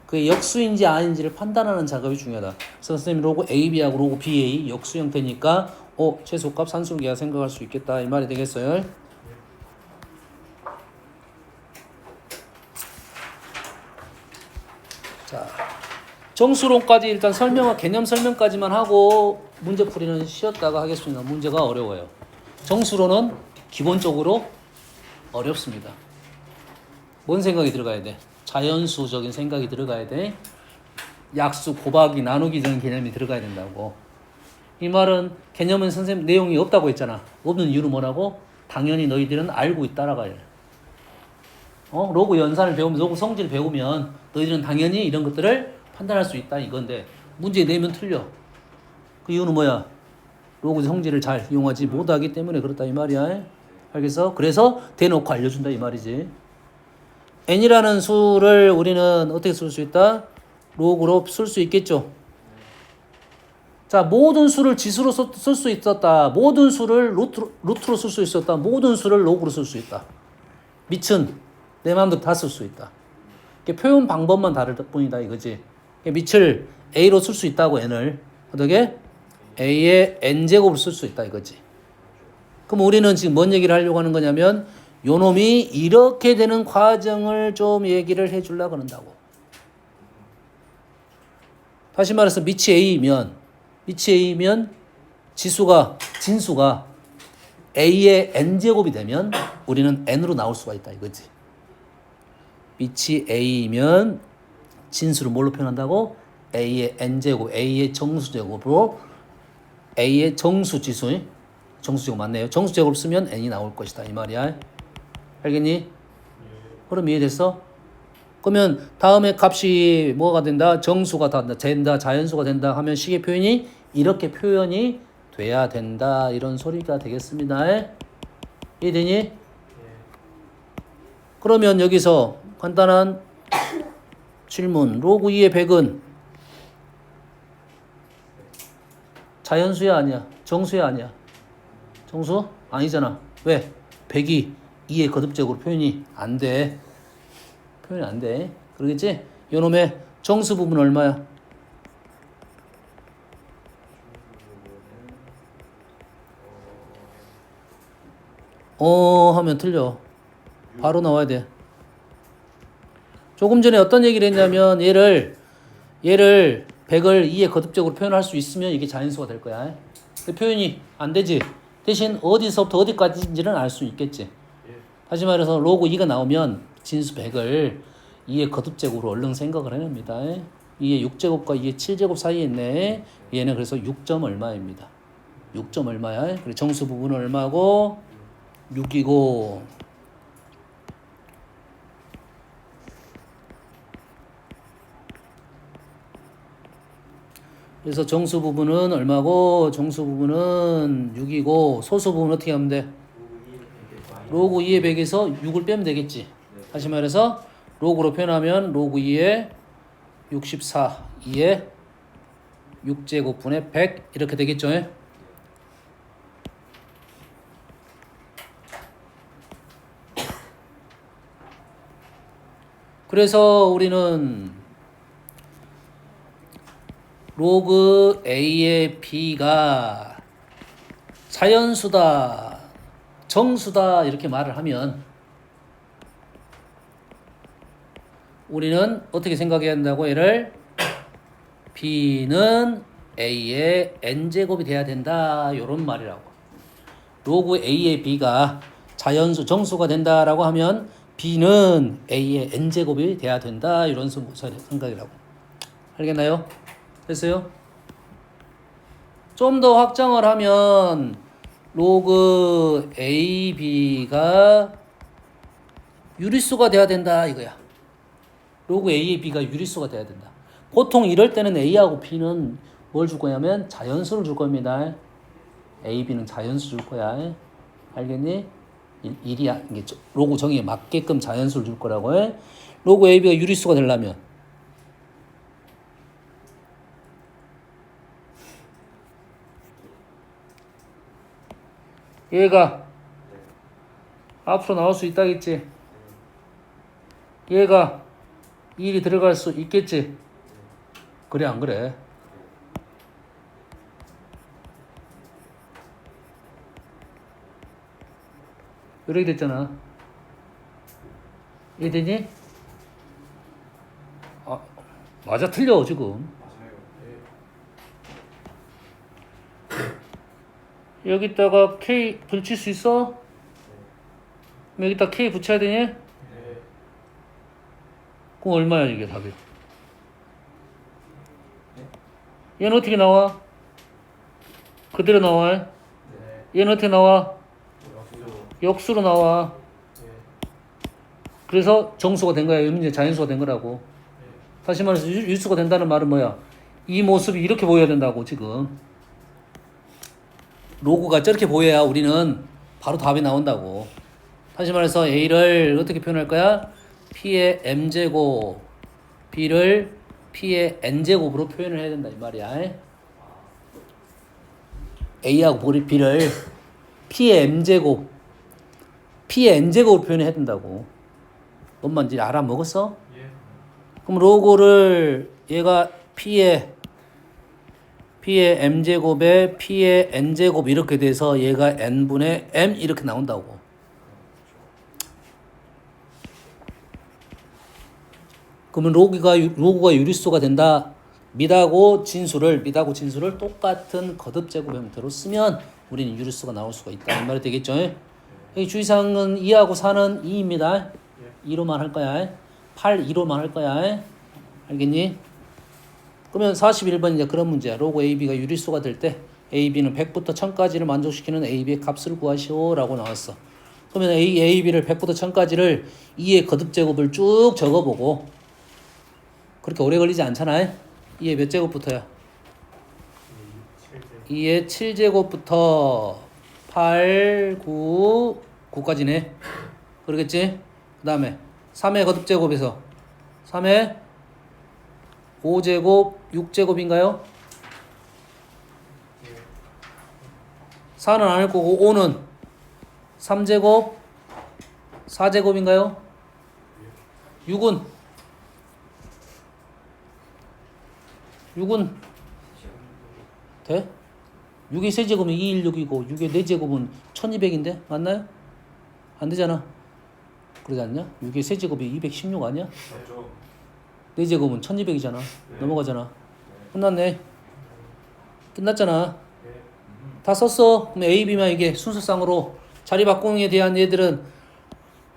그게 역수인지 아닌지를 판단하는 작업이 중요하다. 그래서 선생님 로그 AB하고 로그 BA 역수 형태니까 최소값 산술기가 생각할 수 있겠다 이 말이 되겠어요. 자, 정수론까지 일단 개념 설명까지만 하고 문제 풀이는 쉬었다가 하겠습니다. 문제가 어려워요. 정수론은 기본적으로 어렵습니다. 뭔 생각이 들어가야 돼? 자연수적인 생각이 들어가야 돼. 약수, 곱하기, 나누기 전 개념이 들어가야 된다고. 이 말은 개념은 선생님 내용이 없다고 했잖아. 없는 이유는 뭐라고? 당연히 너희들은 알고 따라가야 돼. 로그 연산을 배우면, 로그 성질 배우면 너희들은 당연히 이런 것들을 판단할 수 있다 이건데 문제 내면 틀려. 그 이유는 뭐야? 로그 성질을 잘 이용하지 못하기 때문에 그렇다 이 말이야. 알겠어? 그래서 대놓고 알려준다 이 말이지. n이라는 수를 우리는 어떻게 쓸 수 있다? 로그로 쓸 수 있겠죠. 자, 모든 수를 지수로 쓸 수 있었다. 모든 수를 루트로 쓸 수 있었다. 모든 수를 로그로 쓸 수 있다. 밑은 내 마음대로 다 쓸 수 있다. 표현 방법만 다를 뿐이다 이거지. 밑을 A로 쓸 수 있다고 n을 어떻게? A의 n제곱을 쓸 수 있다 이거지. 그럼 우리는 지금 뭔 얘기를 하려고 하는 거냐면 요 놈이 이렇게 되는 과정을 좀 얘기를 해주려고 한다고. 다시 말해서 밑이 A면 진수가 A의 n제곱이 되면 우리는 n으로 나올 수가 있다 이거지. 밑이 A면 진수를 뭘로 표현한다고? A의 n제곱, A의 정수제곱으로 A의 정수제곱 맞네요. 정수제곱을 쓰면 n이 나올 것이다 이 말이야. 알겠니? 그럼 이해됐어? 그러면 다음에 값이 뭐가 된다? 정수가 된다, 자연수가 된다 하면 식의 표현이 이렇게 표현이 돼야 된다 이런 소리가 되겠습니다. 이해되니? 그러면 여기서 간단한 질문. 로그 2의 100은 자연수야 아니야? 정수야 아니야? 정수? 아니잖아. 왜? 100이 2의 거듭적으로 표현이 안 돼. 표현이 안 돼. 그러겠지? 요놈의 정수 부분 얼마야? 하면 틀려. 바로 나와야 돼. 조금 전에 어떤 얘기를 했냐면 얘를 100을 2의 거듭적으로 표현할 수 있으면 이게 자연수가 될 거야. 근데 표현이 안 되지. 대신 어디서부터 어디까지인지는 알 수 있겠지. 다시 말해서 로그 2가 나오면 진수 100을 2의 거듭적으로 얼른 생각을 해냅니다. 2의 6제곱과 2의 7제곱 사이에 있네. 얘는 그래서 6점 얼마입니다. 6점 얼마야? 그래 정수 부분은 얼마고? 6이고. 그래서 정수 부분은 얼마고? 정수 부분은 6이고 소수 부분 어떻게 하면 돼? 로그 2의 100에서 6을 빼면 되겠지. 다시 말해서 로그로 표현하면 로그 2의 64, 2의 6제곱분의 100 이렇게 되겠죠. 그래서 우리는 로그 A의 B가 자연수다, 정수다 이렇게 말을 하면 우리는 어떻게 생각해야 한다고? 얘를 B는 A의 N제곱이 돼야 된다 이런 말이라고. 로그 A의 B가 자연수 정수가 된다라고 하면 B는 A의 N제곱이 돼야 된다 이런 생각이라고. 알겠나요? 됐어요? 좀 더 확장을 하면 로그 AB가 유리수가 돼야 된다 이거야. 로그 A의 B가 유리수가 돼야 된다. 보통 이럴 때는 A하고 B는 뭘 줄 거냐면 자연수를 줄 겁니다. A, B는 자연수 줄 거야. 알겠니? 이게 로그 정의에 맞게끔 자연수를 줄 거라고 해. 로그 A, B가 유리수가 되려면 얘가 앞으로 나올 수 있다겠지. 얘가 1이 들어갈 수 있겠지. 그래 안 그래? 이렇게 됐잖아. 이해되니? 아, 맞아 틀려 지금. 여기다가 K 붙일 수 있어? 여기다 K 붙여야 되니? 그럼 얼마야 이게 답이? 얘는 어떻게 나와? 그대로 나와. 얘는 어떻게 나와? 역수로 나와. 그래서 정수가 된 거야. 이제 자연수가 된 거라고. 다시 말해서 유수가 된다는 말은 뭐야? 이 모습이 이렇게 보여야 된다고 지금. 로고가 저렇게 보여야 우리는 바로 답이 나온다고. 다시 말해서 A를 어떻게 표현할 거야? P의 M제곱, B를 P의 N제곱으로 표현을 해야 된다 이 말이야. A하고 B를 P의 M제곱, P의 N제곱으로 표현해야 된다고. 뭔 이제 알아먹었어? 예. 그럼 로고를 얘가 P의 M제곱에 P의 N제곱 이렇게 돼서 얘가 N분의 M 이렇게 나온다고. 그러면 로그가 유리수가 된다. mid하고 진수를 똑같은 거듭제곱 형태로 쓰면 우리는 유리수가 나올 수가 있다. 이 말이 되겠죠? 여기 주의사항은 2하고 4는 2입니다. 2로만 할 거야. 8, 2로만 할 거야. 알겠니? 그러면 41번 이제 그런 문제야. 로그 AB가 유리수가 될 때 AB는 100부터 1000까지를 만족시키는 AB의 값을 구하시오 라고 나왔어. 그러면 AB를 100부터 1000까지를 2의 거듭제곱을 쭉 적어보고 그렇게 오래 걸리지 않잖아. 2의 몇 제곱부터야? 2의 7제곱부터 8, 9, 9까지네. 그러겠지? 그 다음에 3의 거듭제곱에서 3의 5제곱, 6제곱인가요? 4는 아닐 거고 5는 3제곱, 4제곱인가요? 6은 돼? 6의 세제곱은 216이고 6의 4제곱은 1200인데 맞나요? 안 되잖아. 그러지 않냐? 6의 세제곱이 216 아니야? 맞죠. 4제곱은 1200이잖아. 네. 넘어가잖아. 끝났네. 끝났잖아. 네. 다 썼어. 그럼 A, B만 이게 순서상으로 자리 바꾸기에 대한 얘들은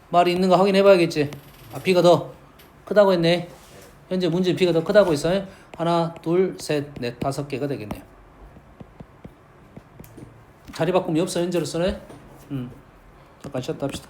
말이 있는가 확인해 봐야겠지. 아, B가 더 크다고 했네. 현재 문제 b가 더 크다고 했어요. 하나, 둘, 셋, 넷, 5개가 되겠네요. 자리 바꿈이 없어 현재로서는. 잠깐 쉬었다 합시다.